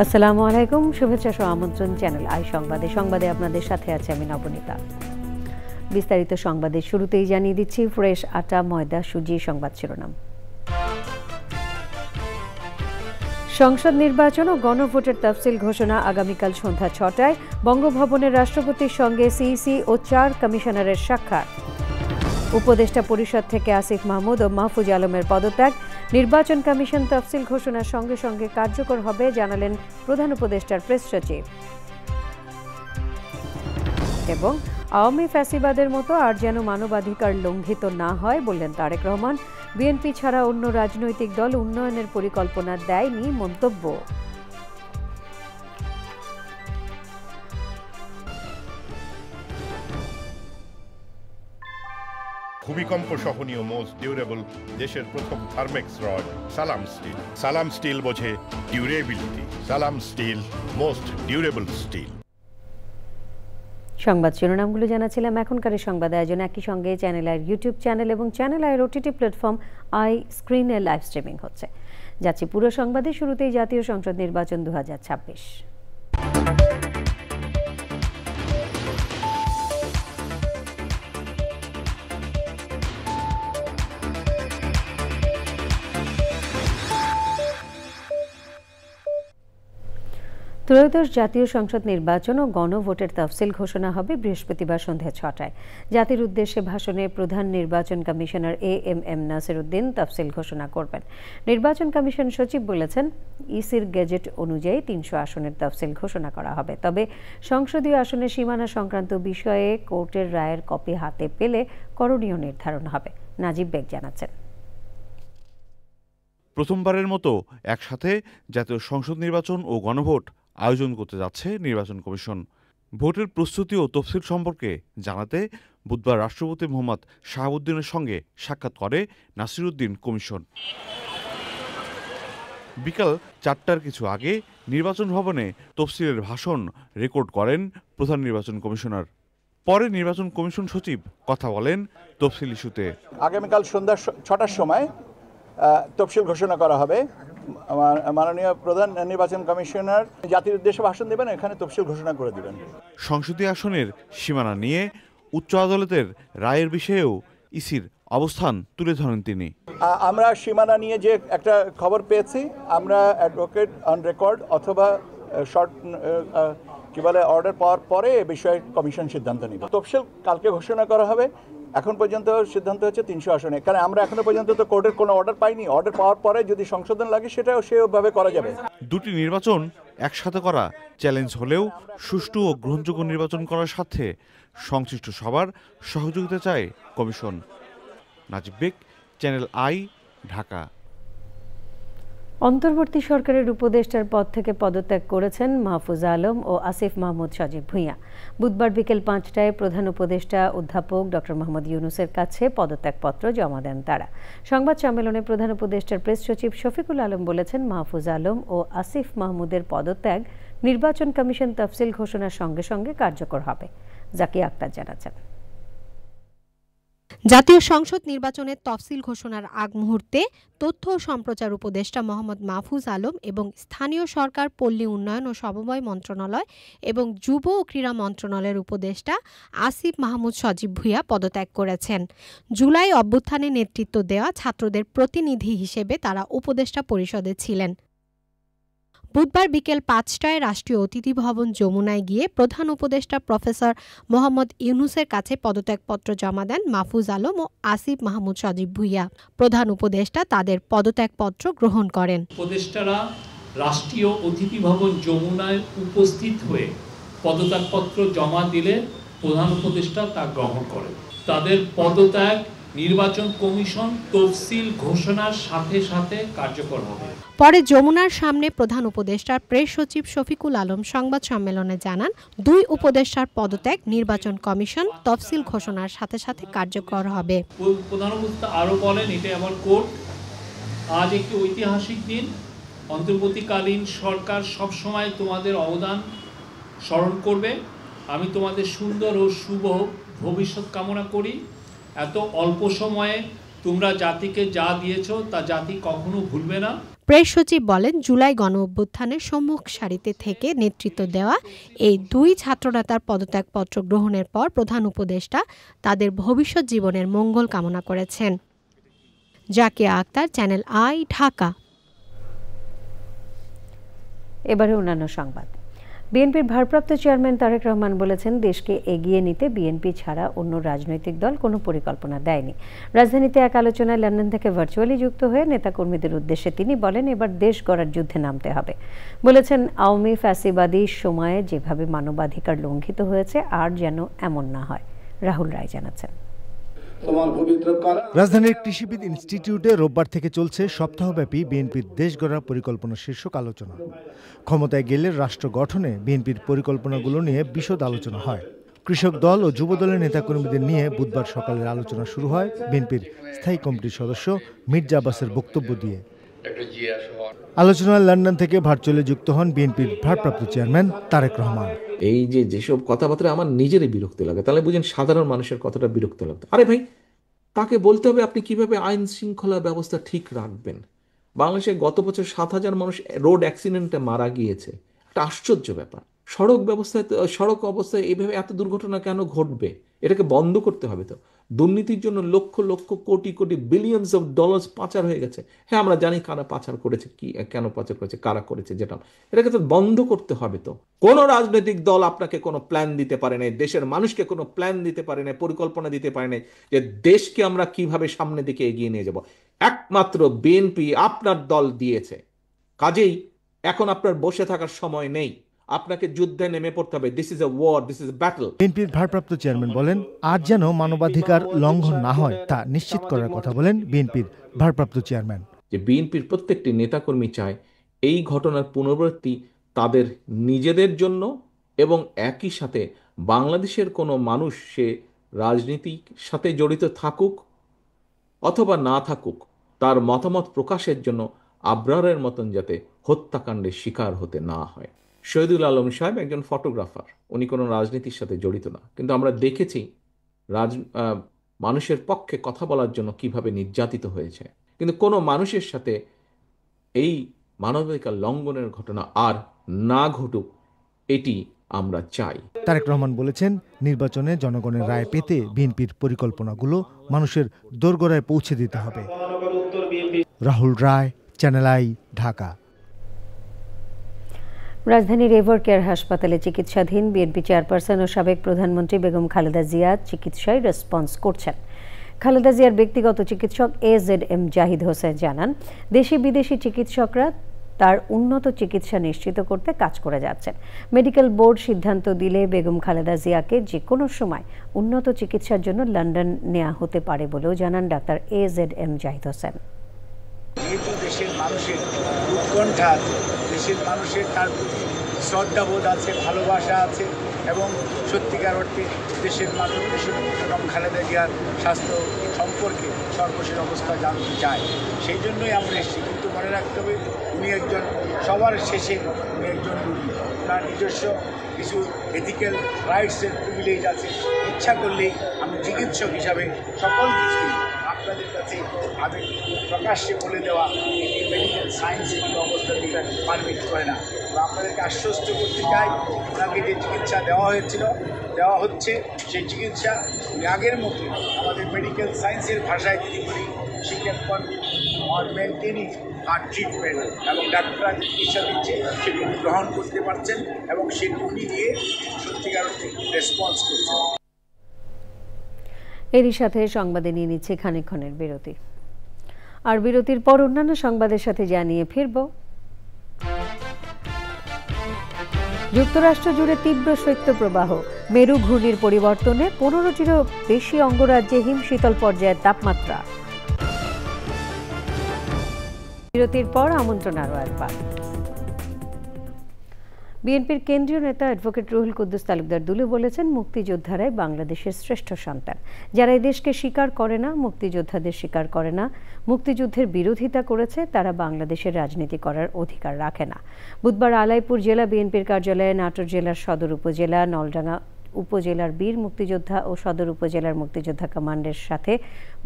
আসসালামু আলাইকুম, শুভেচ্ছা সহ আমন্ত্রণ চ্যানেল আই সংবাদে আপনাদের সাথে আছে আমি নবনীতা। বিস্তারিত সংবাদের শুরুতেই জানিয়ে দিচ্ছি ফ্রেশ আটা, ময়দা, সুজি সংবাদ শিরোনাম। সংসদ নির্বাচন ও গণভোটের তফসিল ঘোষণা আগামীকাল সন্ধ্যা ৬টায়। বঙ্গভবনের রাষ্ট্রপতির সঙ্গে সিইসি ও ৪ কমিশনারের সাক্ষাৎ। উপদেষ্টা পরিষদ থেকে আসিফ মাহমুদ ও মাহফুজ আলমের পদত্যাগ। নির্বাচন কমিশন তফসিল ঘোষণার সঙ্গে সঙ্গে কার্যকর হবে জানালেন প্রধান উপদেষ্টার প্রেস সচিব। এবং আওয়ামী ফ্যাসিবাদের মতো আর যেন মানবাধিকার লঙ্ঘিত না হয় বললেন তারেক রহমান। বিএনপি ছাড়া অন্য রাজনৈতিক দল উন্নয়নের পরিকল্পনা দেয়নি মন্তব্য। ভূমিকম্প সহনীয় মোস্ট ডিউরেবল দেশের প্রথম থার্মেক্স রড সালাম স্টিল। সালাম স্টিল বোঝে ডিউরেবিলিটি। সালাম স্টিল, মোস্ট ডিউরেবল স্টিল। সংবাদ শিরোনামগুলো জানাছিলাম। এখনকার সংবাদ আয়োজন একই সঙ্গে চ্যানেল আইয়ের ইউটিউব চ্যানেল এবং চ্যানেল আইয়ের ওটিটি প্ল্যাটফর্ম আই স্ক্রিনে লাইভ স্ট্রিমিং হচ্ছে। যাচ্ছি পুরো সংবাদে। শুরুতেই জাতীয় সংসদ নির্বাচন 2026। ত্রয়োদশ জাতীয় সংসদ নির্বাচন ও গণভোটের তফসিল ঘোষণা হবে বৃহস্পতিবার সন্ধ্যা ৬টায়। জাতির উদ্দেশ্যে ভাষণে প্রধান নির্বাচন কমিশনার এএমএম নাসির উদ্দিন তফসিল ঘোষণা করবেন। নির্বাচন কমিশন সচিব বলেছেন, ইসির গেজেট অনুযায়ী ৩০০ আসনের তফসিল ঘোষণা করা হবে। তবে সংসদীয় আসনের সীমানা সংক্রান্ত বিষয়ে কোর্টের রায়ের কপি হাতে পেলে করণীয় নির্ধারণ হবে। নাজিব বেগ জানাচ্ছেন। প্রথমবারের মতো একসাথে জাতীয় সংসদ নির্বাচন ও গণভোট আয়োজন করতে যাচ্ছে নির্বাচন কমিশন। ভোটের প্রস্তুতি ও তফসিল সম্পর্কে জানাতে বুধবার রাষ্ট্রপতি মোহাম্মদ শাহাবুদ্দিনের সঙ্গে সাক্ষাৎ করে নাসির উদ্দিন কমিশন। বিকাল ৪টার কিছু আগে নির্বাচন ভবনে তফসিলের ভাষণ রেকর্ড করেন প্রধান নির্বাচন কমিশনার। পরে নির্বাচন কমিশন সচিব কথা বলেন তফসিল ইস্যুতে। আগামীকাল সন্ধ্যা ৬টার সময় তফসিল ঘোষণা করা হবে। মাননীয় প্রধান নির্বাচন কমিশনার জাতির উদ্দেশ্যে ভাষণ দেবেন, এখানে তফসিল ঘোষণা করে দেবেন। সংসদীয় আসনের সীমানা নিয়ে উচ্চ আদালতের রায়ের বিষয়েও ইসির অবস্থান তুলে ধরেন তিনি। আমরা সীমানা নিয়ে যে একটা খবর পেয়েছি, আমরা অ্যাডভোকেট অন রেকর্ড অথবা শর্ট অর্ডার পাওয়ার পরে এ বিষয়ে কমিশন সিদ্ধান্ত নেবে। তফসিল কালকে ঘোষণা করা হবে। এখন পর্যন্ত সিদ্ধান্ত হচ্ছে ৩০০ আসনে, কারণ আমরা এখনো পর্যন্ত তো কোর্টের কোনো অর্ডার পাইনি। অর্ডার পাওয়ার পরে যদি সংশোধন লাগে সেটাও সেভাবে করা যাবে। দুটি নির্বাচন একসাথে করা চ্যালেঞ্জ হলেও সুষ্ঠু ও গ্রহণযোগ্য নির্বাচন করার স্বার্থে সংশ্লিষ্ট সবার সহযোগিতা চায় commission. Najib beg, channel I, Dhaka. অন্তর্বর্তী সরকারের উপদেষ্টার পদ থেকে পদত্যাগ করেছেন মাহফুজ আলম ও আসিফ মাহমুদ সজীব ভূঁইয়া। বুধবার বিকেল ৫টায় প্রধান উপদেষ্টা অধ্যাপক ডক্টর মোহাম্মদ ইউনূসের কাছে পদত্যাগপত্র জমা দেন তারা। সংবাদ সম্মেলনে প্রধান উপদেষ্টার প্রেস সচিব শফিকুল আলম বলেছেন, মাহফুজ আলম ও আসিফ মাহমুদের পদত্যাগ নির্বাচন কমিশন তফসিল ঘোষণার সঙ্গে সঙ্গে কার্যকর হবে। জাকিয়া আক্তার জানাচ্ছেন। জাতীয় সংসদ নির্বাচনের তফসিল ঘোষণার আগ মুহূর্তে তথ্য ও সম্প্রচার উপদেষ্টা মোহাম্মদ মাহফুজ আলম এবং স্থানীয় সরকার, পল্লী উন্নয়ন ও সমবায় মন্ত্রণালয় এবং যুব ও ক্রীড়া মন্ত্রণালয়ের উপদেষ্টা আসিফ মাহমুদ সজীব ভূঁইয়া পদত্যাগ করেছেন। জুলাই অভ্যুত্থানে নেতৃত্ব দেওয়া ছাত্রদের প্রতিনিধি হিসেবে তারা উপদেষ্টা পরিষদে ছিলেন। বুধবার বিকেল ৫টায় রাষ্ট্রীয় অতিথি ভবন যমুনায় গিয়ে প্রধান উপদেষ্টা প্রফেসর মোহাম্মদ ইউনূসের কাছে পদত্যাগপত্র জমা দেন মাহফুজ আলম ও আসিফ মাহমুদ সজীব ভূঁইয়া। প্রধান উপদেষ্টা তাদের পদত্যাগপত্র গ্রহণ করেন। উপদেষ্টারা রাষ্ট্রীয় অতিথি ভবন যমুনায় উপস্থিত হয়ে পদত্যাগপত্র জমা দিলে প্রধান উপদেষ্টা তা গ্রহণ করেন। তাদের পদত্যাগ নির্বাচন কমিশন তফসিল ঘোষণার সাথে সাথে কার্যকর হবে। পরে যমুনার সামনে প্রধান উপদেষ্টার প্রেস সচিব শফিকুল আলম সংবাদ সম্মেলনে জানান, দুই উপদেষ্টার পদত্যাগ নির্বাচন কমিশন তফসিল ঘোষণার সাথে সাথে কার্যকর হবে। প্রধান উপদেষ্টা আরো বলেন, এটা আমার কোর্ট। আজ একটি ঐতিহাসিক দিন। অন্তর্বর্তীকালীন সরকার সবসময় তোমাদের অবদান স্মরণ করবে। আমি তোমাদের সুন্দর ও শুভ ভবিষ্যৎ কামনা করি। এত অল্প সময়ে তোমরা জাতিকে যা দিয়েছো তা জাতি কখনো ভুলবে না। প্রেস সচিব বলেন, জুলাই গণ অভ্যুত্থানের সম্মুখ সারিতে থেকে নেতৃত্ব দেওয়া এই দুই ছাত্রনেতার পদত্যাগপত্র গ্রহণের পর প্রধান উপদেষ্টা তাদের ভবিষ্যৎ জীবনের মঙ্গল কামনা করেছেন। Zakia Akter, Channel I, Dhaka. এবারে অন্যান্য সংবাদ। বিএনপির ভারপ্রাপ্ত চেয়ারম্যান তারেক রহমান বলেছেন, দেশকে এগিয়ে নিতে বিএনপি ছাড়া অন্য রাজনৈতিক দল কোনো পরিকল্পনা দেয়নি। রাজধানীতে এক আলোচনায় লন্ডন থেকে ভার্চুয়ালি যুক্ত হয়ে নেতাকর্মীদের উদ্দেশ্যে তিনি বলেন, এবার দেশ গড়ার যুদ্ধে নামতে হবে। বলেছেন, আওয়ামী ফ্যাসিবাদী সময়ে যেভাবে মানবাধিকার লঙ্ঘিত হয়েছে আর যেন এমন না হয়। রাহুল রায় জানাচ্ছেন। রাজধানীর কৃষিবিদ ইনস্টিটিউটে রোববার থেকে চলছে সপ্তাহব্যাপী বিএনপির দেশ গড়ার পরিকল্পনা শীর্ষক আলোচনা। ক্ষমতায় গেলে রাষ্ট্র গঠনে বিএনপির পরিকল্পনাগুলো নিয়ে বিশদ আলোচনা হয়। কৃষক দল ও যুব দলের নেতাকর্মীদের নিয়ে বুধবার সকালের আলোচনা শুরু হয় বিএনপির স্থায়ী কমিটির সদস্য মির্জা আব্বাসের বক্তব্য দিয়ে। আলোচনায় লন্ডন থেকে ভার্চুয়ালি যুক্ত হন বিএনপির ভারপ্রাপ্ত চেয়ারম্যান তারেক রহমান। এই যেসব কথাবার্তা আমার নিজেরই বিরক্ত লাগে, তাহলে বুঝেন সাধারণ মানুষের কতটা বিরক্ত লাগতো। আরে ভাই, তাকে বলতে হবে আপনি কিভাবে আইন শৃঙ্খলা ব্যবস্থা ঠিক রাখবেন। বাংলাদেশে গত বছর 7,000 মানুষ রোড অ্যাক্সিডেন্টে মারা গিয়েছে, একটা আশ্চর্য ব্যাপার। সড়ক অবস্থায় এইভাবে এত দুর্ঘটনা কেন ঘটবে? এটাকে বন্ধ করতে হবে। তো দুর্নীতির জন্য lakh lakh crore crore billions of dollars পাচার হয়ে গেছে। হ্যাঁ, আমরা জানি কারা পাচার করেছে, কি কেন পাচার করেছে, কারা করেছে, যেটা এটাকে তো বন্ধ করতে হবে। তো কোন রাজনৈতিক দল আপনাকে কোনো প্ল্যান দিতে পারে নাই, দেশের মানুষকে কোনো প্ল্যান দিতে পারে নাই, পরিকল্পনা দিতে পারে নাই যে দেশকে আমরা কিভাবে সামনের দিকে এগিয়ে নিয়ে যাব। একমাত্র বিএনপি আপনার দল দিয়েছে। কাজেই এখন আপনার বসে থাকার সময় নেই, আপনাকে যুদ্ধে নেমে পড়তে হবে। This is a war, this is a battle. বিএনপির ভারপ্রাপ্ত চেয়ারম্যান বলেন, আর যেন মানবাধিকার লঙ্ঘন না হয় তা নিশ্চিত করার কথা বলেন বিএনপির ভারপ্রাপ্ত চেয়ারম্যান। যে বিএনপির প্রত্যেকটি নেতাকর্মী চায় এই ঘটনার পুনরাবৃত্তি তাদের নিজেদের জন্য এবং একই সাথে বাংলাদেশের কোনো মানুষ, সে রাজনীতির সাথে জড়িত থাকুক অথবা না থাকুক, তার মতামত প্রকাশের জন্য আবরারের মতন যাতে হত্যাকাণ্ডের শিকার হতে না হয়। শহীদুল আলম সাহেব একজন ফটোগ্রাফার, উনি কোনো রাজনীতির সাথে জড়িত না, কিন্তু আমরা দেখেছি মানুষের পক্ষে কথা বলার জন্য কিভাবে নির্যাতিত হয়েছে। কিন্তু কোনো মানুষের সাথে এই মানবাধিকার লঙ্ঘনের ঘটনা আর না ঘটুক, এটি আমরা চাই। তারেক রহমান বলেছেন, নির্বাচনে জনগণের রায় পেতে বিএনপির পরিকল্পনাগুলো মানুষের দোরগোড়ায় পৌঁছে দিতে হবে। রাহুল রায়, চ্যানেল আই, ঢাকা। রাজধানীর এভার কেয়ার হাসপাতালে চিকিৎসাধীন বিএনপি চেয়ারপারসন ও সাবেক প্রধানমন্ত্রী বেগম খালেদা জিয়া চিকিৎসায় রেসপন্স করছেন। খালেদা জিয়ার ব্যক্তিগত চিকিৎসক AZM জাহিদ হোসেন জানান, দেশি বিদেশি চিকিৎসকরা তার উন্নত চিকিৎসা নিশ্চিত করতে কাজ করে যাচ্ছেন। মেডিকেল বোর্ড সিদ্ধান্ত দিলে বেগম খালেদা জিয়াকে যে কোনো সময় উন্নত চিকিৎসার জন্য লন্ডন নেওয়া হতে পারে বলেও জানান ডাক্তার AZM জাহিদ হোসেন। দেশের মানুষের উৎকণ্ঠা আছে, দেশের মানুষের তার প্রতি শ্রদ্ধাবোধ আছে, ভালোবাসা আছে এবং সত্যিকার অর্থে দেশের মানুষ এবং খালেদা জিয়ার স্বাস্থ্য সম্পর্কে সর্বশেষ অবস্থা জানতে চায়। সেই জন্যই আমরা এসেছি। কিন্তু মনে রাখতে হবে, উনি একজন সবার শেষে উনি একজন রোগী। তার নিজস্ব কিছু এথিক্যাল রাইটসের প্রিভিলেজ আছে। ইচ্ছা করলেই আমি চিকিৎসক হিসাবে সকল কিছু আপনাদের কাছে আমি প্রকাশ্যে বলে দেওয়া এই মেডিকেল সায়েন্সের অবস্থা দিতে পারমিট করে না। আপনাদেরকে আশ্বস্ত করতে চাই, ওনাকে যে চিকিৎসা দেওয়া হচ্ছে সেই চিকিৎসা আগের মতো আমাদের মেডিকেল সায়েন্সের ভাষায় যদি বলি, সে ক্যান অন মেনটেনিং আর ট্রিটমেন্ট, এবং ডাক্তাররা যে চিকিৎসা দিচ্ছে সেটি গ্রহণ করতে পারছেন এবং সেটি উনি দিয়ে সত্যিকার রেসপন্স করছেন। এরই সাথে সংবাদে নিয়ে নিচ্ছে খানিকক্ষণের বিরতি। আর বিরতির পর অন্যান্য সংবাদের সাথে জানিয়ে ফিরব। যুক্তরাষ্ট্র জুড়ে তীব্র শৈত্যপ্রবাহ, মেরু ঘূর্ণির পরিবর্তনে 15টিরও বেশি অঙ্গরাজ্যে হিমশীতল পর্যায়ের তাপমাত্রা। বিরতির পর আমন্ত্রণ আরও একবার। বিএনপির কেন্দ্রীয় নেতা অ্যাডভোকেট রুহুল কুদ্দুস তালুকদার দুলু বলেছেন, মুক্তিযোদ্ধারাই বাংলাদেশের শ্রেষ্ঠ সন্তান। যারা এই দেশকে স্বীকার করে না, মুক্তিযোদ্ধাদের স্বীকার করে না, মুক্তিযুদ্ধের বিরোধিতা করেছে, তারা বাংলাদেশের রাজনীতি করার অধিকার রাখে না। বুধবার আলাইপুর জেলা বিএনপির কার্যালয়ে নাটোর জেলার সদর উপজেলা, নলডাঙ্গা উপজেলার বীর মুক্তিযোদ্ধা ও সদর উপজেলার মুক্তিযোদ্ধা কমান্ডের সাথে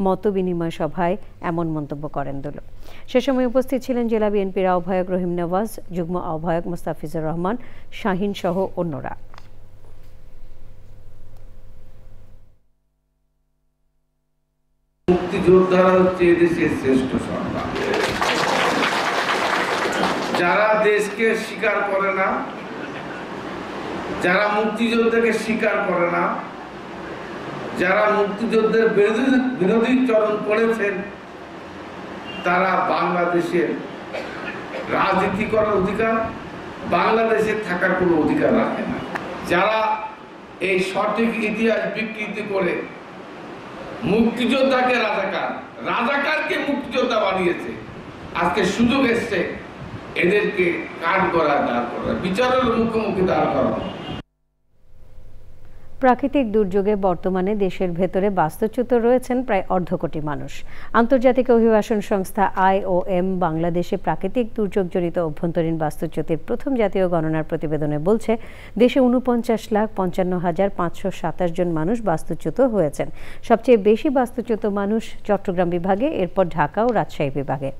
মতবিনিময় সভায় এমন মন্তব্য করেন দুলু। সে সময় উপস্থিত ছিলেন জেলা বিএনপির আহ্বায়ক রহিম নওয়াজ, যুগ্ম আহ্বায়ক মোস্তাফিজুর রহমান, শাহিন সহ অন্যরা। মুক্তিযোদ্ধারা হচ্ছে এদেশের শ্রেষ্ঠ সন্তান। যারা দেশকে স্বীকার করে না, যারা মুক্তিযোদ্ধাকে স্বীকার করে না, যারা মুক্তিযুদ্ধের বিরোধী চরণ করেছেন, তারা বাংলাদেশের রাজনীতি করার অধিকার, বাংলাদেশে থাকার কোনো অধিকার রাখে না। যারা এই সঠিক ইতিহাস বিকৃতি করে মুক্তিযোদ্ধাকে রাজাকার, রাজাকারকে মুক্তিযোদ্ধা বানিয়েছে, আজকে সুযোগ এসছে এদেরকে কাঠ করা, দাঁড় করা, বিচারের মুখোমুখি দাঁড় করানো। প্রাকৃতিক দুর্যোগে বর্তমানে দেশের ভেতরে বাস্তুচ্যুত রয়েছেন প্রায় 1.5 কোটি মানুষ। আন্তর্জাতিক অভিবাসন সংস্থা IOM বাংলাদেশে প্রাকৃতিক দুর্যোগজনিত অভ্যন্তরীণ বাস্তুচ্যুতির প্রথম জাতীয় গণনার প্রতিবেদনে বলছে, দেশে 49,55,527 জন মানুষ বাস্তুচ্যুত হয়েছেন। সবচেয়ে বেশি বাস্তুচ্যুত মানুষ চট্টগ্রাম বিভাগে, এরপর ঢাকা ও রাজশাহী বিভাগে।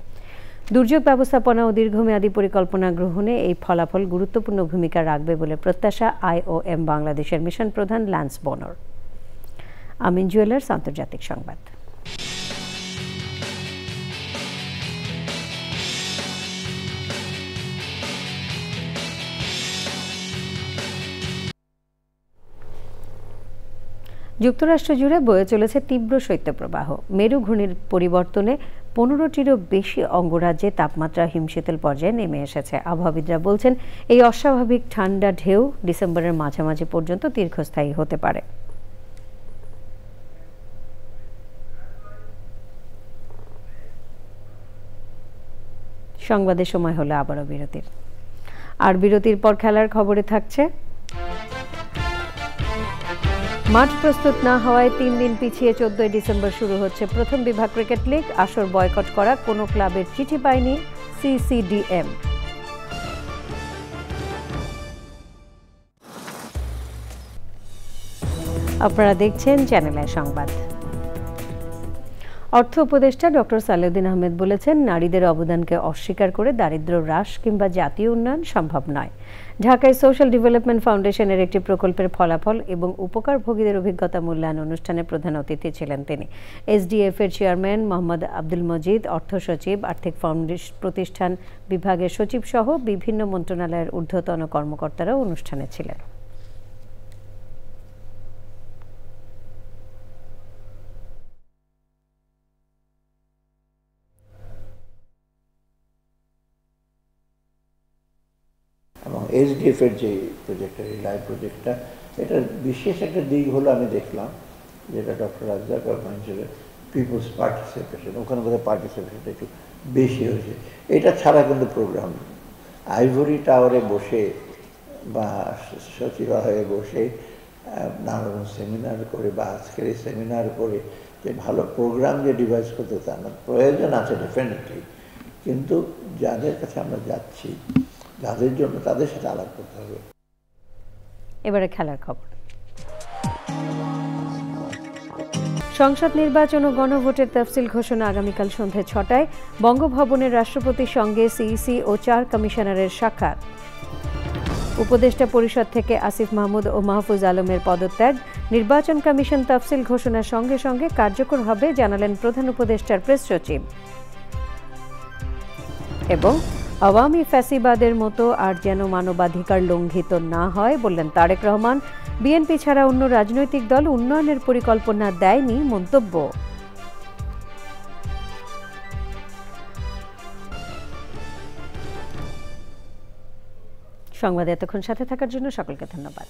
দুর্যোগ ব্যবস্থাপনা ও দীর্ঘমেয়াদী পরিকল্পনা গ্রহণে এই ফলাফল গুরুত্বপূর্ণ ভূমিকা রাখবে বলে প্রত্যাশা IOM বাংলাদেশের মিশন প্রধান ল্যান্স বনর। আমিন জুয়েলার্স, আন্তর্জাতিক সংবাদ। যুক্তরাষ্ট্র জুড়ে বয়ে চলেছে তীব্র শৈত্যপ্রবাহ। মেরু ঘূর্ণির পরিবর্তনে 15টিরও বেশি অঙ্গরাজ্যে তাপমাত্রা হিমশীতল পর্যায়ে নেমে এসেছে। আবহাওয়াবিদরা বলছেন, এই অস্বাভাবিক ঠান্ডা ঢেউ ডিসেম্বরের মাঝামাঝি পর্যন্ত দীর্ঘস্থায়ী হতে পারে। সংবাদের সময় হলো আবারও বিরতির। আর বিরতির পর খেলার খবরে থাকছে, মাঠ প্রস্তুত না হওয়ায় 3 দিন পিছিয়ে 14 ডিসেম্বর শুরু হচ্ছে প্রথম বিভাগ ক্রিকেট লিগ। আসর বয়কট করা কোনো ক্লাবের চিঠি পায়নি CCDM। আপনারা দেখছেন চ্যানেল আই সংবাদ। অর্থ উপদেষ্টা ডক্টর সালেউদ্দিন আহমেদ বলেছেন, নারীদের অবদানকে অস্বীকার করে দারিদ্র্য হ্রাস কিংবা জাতীয় উন্নয়ন সম্ভব নয়। ঢাকায় সোশ্যাল ডেভেলপমেন্ট ফাউন্ডেশনের একটি প্রকল্পের ফলাফল এবং উপকারভোগীদের অভিজ্ঞতা মূল্যায়ন অনুষ্ঠানে প্রধান অতিথি ছিলেন তিনি। SDF এর চেয়ারম্যান মোহাম্মদ আব্দুল মজিদ, অর্থ সচিব, আর্থিক প্রতিষ্ঠান বিভাগের সচিব সহ বিভিন্ন মন্ত্রণালয়ের ঊর্ধ্বতন কর্মকর্তারাও অনুষ্ঠানে ছিলেন। এবং SDF এর যে প্রজেক্টটা, এই লাইভ প্রজেক্টটা, এটার বিশেষ একটা দিক হলো আমি দেখলাম যেটা ডক্টর রাজ্জাক বলছিলেন, পিপলস পার্টিসিপেশন। ওখানে বোধহয় পার্টিসিপেশনটা একটু বেশি হয়েছে। এটা ছাড়া কিন্তু প্রোগ্রাম আইভরি টাওয়ারে বসে বা সচিবালয়ে বসে নানান সেমিনার করে বা আজকের এই সেমিনার করে যে ভালো প্রোগ্রাম যে ডিভাইস করতে, তা না, প্রয়োজন আছে ডেফিনেটলি, কিন্তু যাদের কাছে আমরা যাচ্ছি, যাদের জন্য, তাদের সাথে আলাপ করতে হবে। এবারে খেলার খবর। সংসদ নির্বাচন ও গণভোটের তফসিল ঘোষণা আগামীকাল সন্ধ্যে 6টায়। বঙ্গভবনের রাষ্ট্রপতির সঙ্গে CEC ও 4 কমিশনারের সাক্ষাৎ। উপদেষ্টা পরিষদ থেকে আসিফ মাহমুদ ও মাহফুজ আলমের পদত্যাগ। নির্বাচন কমিশন তফসিল ঘোষণার সঙ্গে সঙ্গে কার্যকর হবে, জানালেন প্রধান উপদেষ্টার প্রেস সচিব। এবং আওয়ামী ফ্যাসিবাদের মতো আর যেন মানবাধিকার লঙ্ঘিত না হয়, বললেন তারেক রহমান। বিএনপি ছাড়া অন্য রাজনৈতিক দল উন্নয়নের পরিকল্পনা দেয়নি, মন্তব্য। সংবাদে এতক্ষণ সাথে থাকার জন্য সকলকে ধন্যবাদ।